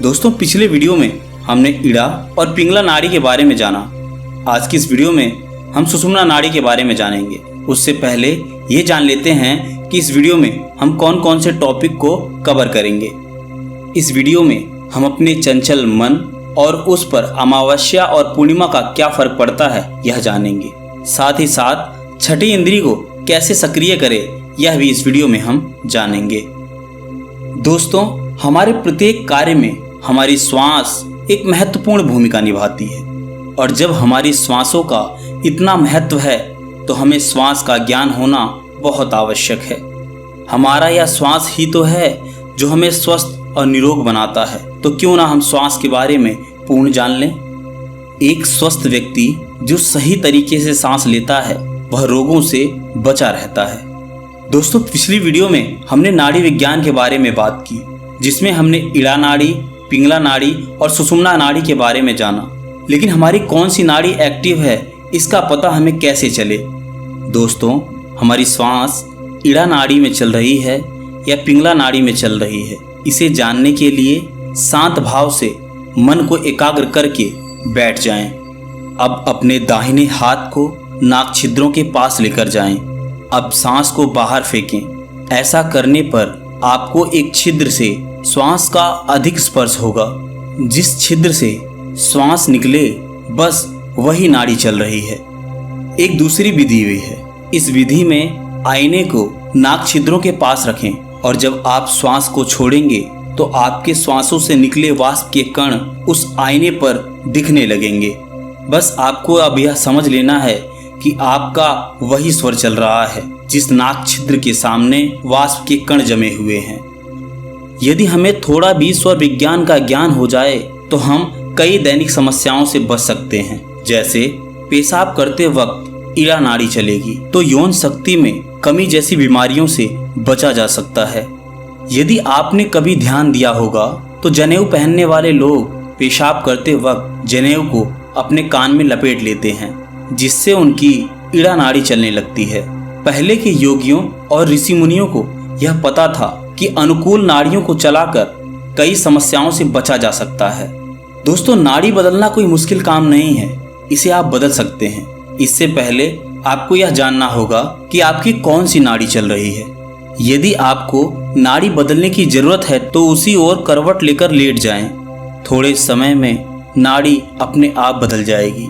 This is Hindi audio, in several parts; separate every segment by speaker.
Speaker 1: दोस्तों, पिछले वीडियो में हमने इड़ा और पिंगला नाड़ी के बारे में जाना। आज की इस वीडियो में हम सुषुम्ना नाड़ी के बारे में जानेंगे। उससे पहले ये जान लेते हैं कि इस वीडियो में हम कौन कौन से टॉपिक को कवर करेंगे। इस वीडियो में हम अपने चंचल मन और उस पर अमावस्या और पूर्णिमा का क्या फर्क पड़ता है यह जानेंगे। साथ ही साथ छठी इंद्री को कैसे सक्रिय करें यह भी इस वीडियो में हम जानेंगे। दोस्तों, हमारे प्रत्येक कार्य में हमारी श्वास एक महत्वपूर्ण भूमिका निभाती है और जब हमारी श्वासों का इतना महत्व है तो हमें श्वास का ज्ञान होना बहुत आवश्यक है। हमारा यह श्वास ही तो है जो हमें स्वस्थ और निरोग बनाता है, तो क्यों ना हम श्वास के बारे में पूर्ण जान लें। एक स्वस्थ व्यक्ति जो सही तरीके से सांस लेता है वह रोगों से बचा रहता है। दोस्तों, पिछली वीडियो में हमने नाड़ी विज्ञान के बारे में बात की, जिसमें हमने इड़ा नाड़ी, पिंगला नाड़ी और सुषुम्ना नाड़ी के बारे में जाना। लेकिन हमारी कौन सी नाड़ी एक्टिव है इसका पता हमें कैसे चले। दोस्तों, हमारी श्वास इड़ा नाड़ी में चल रही है या पिंगला नाड़ी में चल रही है, इसे जानने के लिए शांत भाव से मन को एकाग्र करके बैठ जाएं। अब अपने दाहिने हाथ को नाक छिद्रों के पास लेकर जाएं। अब सांस को बाहर फेंकें। ऐसा करने पर आपको एक छिद्र से श्वास का अधिक स्पर्श होगा। जिस छिद्र से श्वास निकले बस वही नाड़ी चल रही है। एक दूसरी विधि भी है। इस विधि में आईने को नाक छिद्रों के पास रखें और जब आप श्वास को छोड़ेंगे तो आपके श्वासों से निकले वाष्प के कण उस आईने पर दिखने लगेंगे। बस आपको अब यह समझ लेना है कि आपका वही स्वर चल रहा है जिस नाक छिद्र के सामने वाष्प के कण जमे हुए हैं। यदि हमें थोड़ा भी स्वर विज्ञान का ज्ञान हो जाए तो हम कई दैनिक समस्याओं से बच सकते हैं। जैसे पेशाब करते वक्त इड़ा नाड़ी चलेगी तो यौन शक्ति में कमी जैसी बीमारियों से बचा जा सकता है। यदि आपने कभी ध्यान दिया होगा तो जनेऊ पहनने वाले लोग पेशाब करते वक्त जनेऊ को अपने कान में लपेट लेते हैं, जिससे उनकी इड़ा नाड़ी चलने लगती है। पहले के योगियों और ऋषि मुनियों को यह पता था कि अनुकूल नाड़ियों को चलाकर कई समस्याओं से बचा जा सकता है। दोस्तों, नाड़ी बदलना कोई मुश्किल काम नहीं है, इसे आप बदल सकते हैं। इससे पहले आपको यह जानना होगा कि आपकी कौन सी नाड़ी चल रही है। यदि आपको नाड़ी बदलने की जरूरत है तो उसी ओर करवट लेकर लेट जाएं। थोड़े समय में नाड़ी अपने आप बदल जाएगी।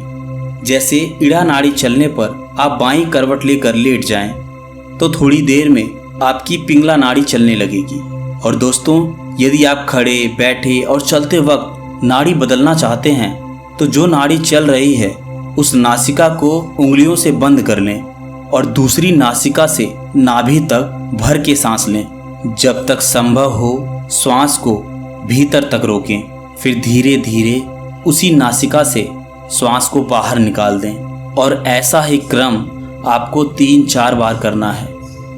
Speaker 1: जैसे इड़ा नाड़ी चलने पर आप बाईं करवट लेकर लेट जाएं तो थोड़ी देर में आपकी पिंगला नाड़ी चलने लगेगी। और दोस्तों, यदि आप खड़े, बैठे और चलते वक्त नाड़ी बदलना चाहते हैं तो जो नाड़ी चल रही है उस नासिका को उंगलियों से बंद कर लें और दूसरी नासिका से नाभि तक भर के सांस लें। जब तक संभव हो श्वास को भीतर तक रोकें, फिर धीरे धीरे उसी नासिका से श्वास को बाहर निकाल दें और ऐसा ही क्रम आपको 3-4 बार करना है।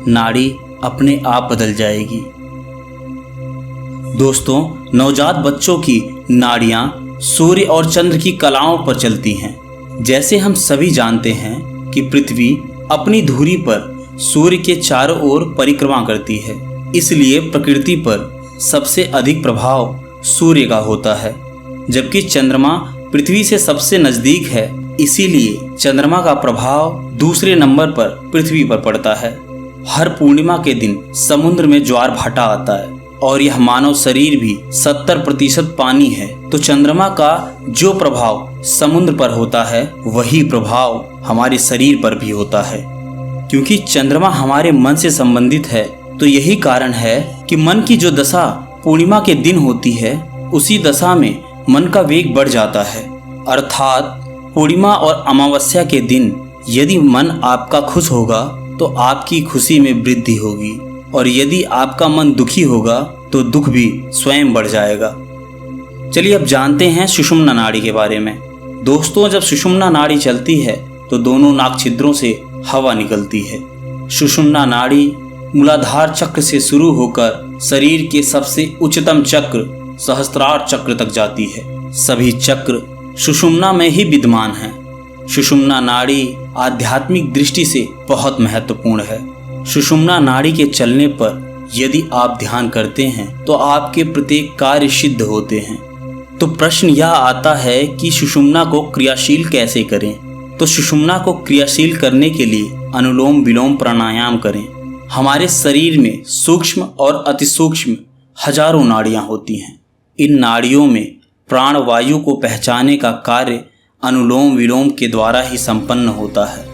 Speaker 1: नाड़ी अपने आप बदल जाएगी। दोस्तों, नवजात बच्चों की नाड़ियां सूर्य और चंद्र की कलाओं पर चलती हैं। जैसे हम सभी जानते हैं कि पृथ्वी अपनी धुरी पर सूर्य के चारों ओर परिक्रमा करती है, इसलिए प्रकृति पर सबसे अधिक प्रभाव सूर्य का होता है, जबकि चंद्रमा पृथ्वी से सबसे नजदीक है, इसीलिए चंद्रमा का प्रभाव दूसरे नंबर पर पृथ्वी पर पड़ता है। हर पूर्णिमा के दिन समुद्र में ज्वार भाटा आता है और यह मानव शरीर भी 70% पानी है, तो चंद्रमा का जो प्रभाव समुद्र पर होता है वही प्रभाव हमारे शरीर पर भी होता है। क्योंकि चंद्रमा हमारे मन से संबंधित है, तो यही कारण है कि मन की जो दशा पूर्णिमा के दिन होती है उसी दशा में मन का वेग बढ़ जाता है। अर्थात पूर्णिमा और अमावस्या के दिन यदि मन आपका खुश होगा तो आपकी खुशी में वृद्धि होगी, और यदि आपका मन दुखी होगा तो दुख भी स्वयं बढ़ जाएगा। चलिए अब जानते हैं सुषुम्ना नाड़ी के बारे में। दोस्तों, जब सुषुम्ना नाड़ी चलती है तो दोनों नाक छिद्रों से हवा निकलती है। सुषुम्ना नाड़ी मूलाधार चक्र से शुरू होकर शरीर के सबसे उच्चतम चक्र सहस्त्रार चक्र तक जाती है। सभी चक्र सुषुम्ना में ही विद्यमान हैं। सुषुम्ना नाड़ी आध्यात्मिक दृष्टि से बहुत महत्वपूर्ण है। सुषुम्ना नाड़ी के चलने पर यदि आप ध्यान करते हैं तो आपके प्रत्येक कार्य सिद्ध होते हैं। तो प्रश्न यह आता है कि सुषुम्ना को क्रियाशील कैसे करें। तो सुषुम्ना को क्रियाशील करने के लिए अनुलोम विलोम प्राणायाम करें। हमारे शरीर में सूक्ष्म और अतिसूक्ष्म हजारों नाड़ियां होती हैं। इन नाड़ियों में प्राणवायु को पहचानने का कार्य अनुलोम विलोम के द्वारा ही संपन्न होता है।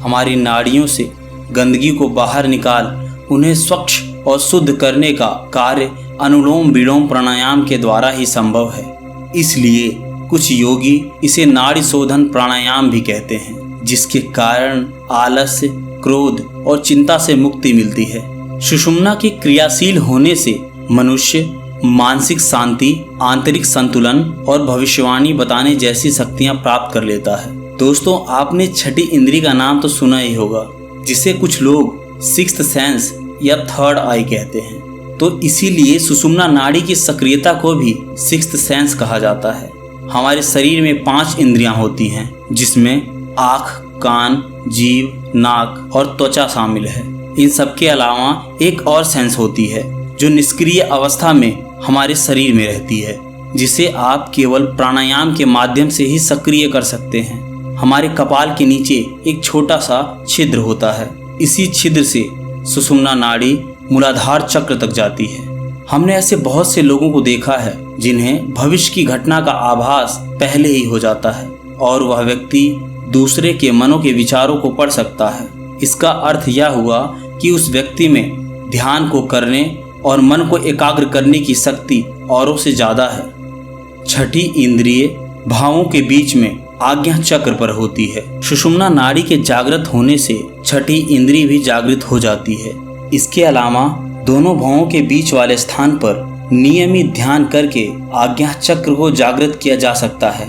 Speaker 1: हमारी नाड़ियों से गंदगी को बाहर निकाल उन्हें स्वच्छ और शुद्ध करने का कार्य अनुलोम विलोम प्राणायाम के द्वारा ही संभव है। इसलिए कुछ योगी इसे नाड़ी शोधन प्राणायाम भी कहते हैं, जिसके कारण आलस्य, क्रोध और चिंता से मुक्ति मिलती है। सुषुम्ना के क्रियाशील होने से मनुष्य मानसिक शांति, आंतरिक संतुलन और भविष्यवाणी बताने जैसी शक्तियां प्राप्त कर लेता है। दोस्तों, आपने छठी इंद्री का नाम तो सुना ही होगा, जिसे कुछ लोग सिक्स्थ सेंस या थर्ड आई कहते हैं। तो इसीलिए सुषुम्ना नाड़ी की सक्रियता को भी सिक्स्थ सेंस कहा जाता है। हमारे शरीर में 5 इंद्रियां होती हैं, जिसमें आँख, कान, जीभ, नाक और त्वचा शामिल है। इन सब के अलावा एक और सेंस होती है जो निष्क्रिय अवस्था में हमारे शरीर में रहती है, जिसे आप केवल प्राणायाम के माध्यम से ही सक्रिय कर सकते हैं। हमारे कपाल के नीचे एक छोटा सा छिद्र होता है। इसी छिद्र से सुषुम्ना नाड़ी मूलाधार चक्र तक जाती है। हमने ऐसे बहुत से लोगों को देखा है जिन्हें भविष्य की घटना का आभास पहले ही हो जाता है और वह व्यक्ति दूसरे के मनों के विचारों को पढ़ सकता है। इसका अर्थ यह हुआ कि उस व्यक्ति में ध्यान को करने और मन को एकाग्र करने की शक्ति औरों से ज़्यादा है। छठी इंद्रिय भावों के बीच में आज्ञा चक्र पर होती है। सुषुम्ना नाड़ी के जागृत होने से छठी इंद्रिय भी जागृत हो जाती है। इसके अलावा दोनों भावों के बीच वाले स्थान पर नियमित ध्यान करके आज्ञा चक्र को जागृत किया जा सकता है।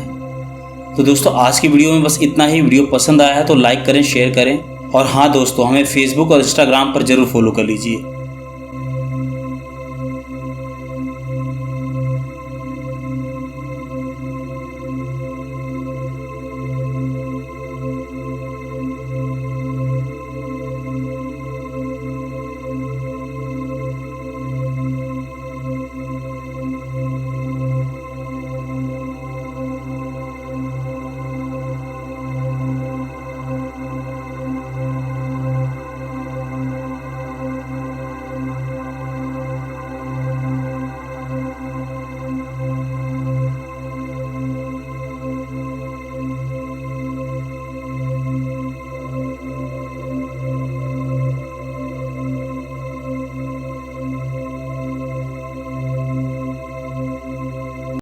Speaker 1: तो दोस्तों, आज की वीडियो में बस इतना ही। वीडियो पसंद आया है तो लाइक करें, शेयर करें और हाँ दोस्तों, हमें फेसबुक और इंस्टाग्राम पर जरूर फॉलो कर लीजिए।